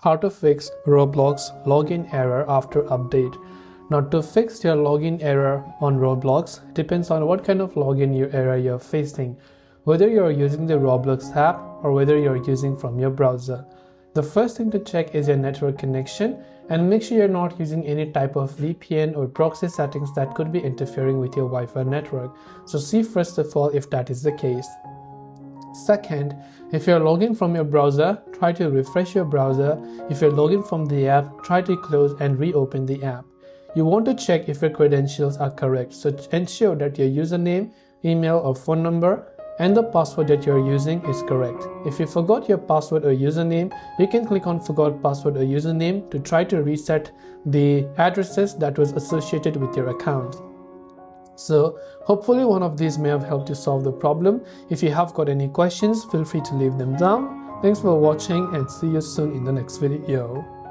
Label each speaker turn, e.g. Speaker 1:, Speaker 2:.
Speaker 1: How to fix Roblox login error after update. Now, to fix your login error on Roblox depends on what kind of login error you're facing, whether you're using the Roblox app or whether you're using from your browser. The first thing to check is your network connection and make sure you're not using any type of VPN or proxy settings that could be interfering with your Wi-Fi network. So see first of all if that is the case. Second, if you're logging from your browser, try to refresh your browser. If you're logging from the app, try to close and reopen the app. You want to check if your credentials are correct, so ensure that your username, email or phone number and the password that you're using is correct. If you forgot your password or username, you can click on forgot password or username to try to reset the addresses that was associated with your account. So hopefully one of these may have helped you solve the problem. If you have got any questions, feel free to leave them down. Thanks for watching and see you soon in the next video.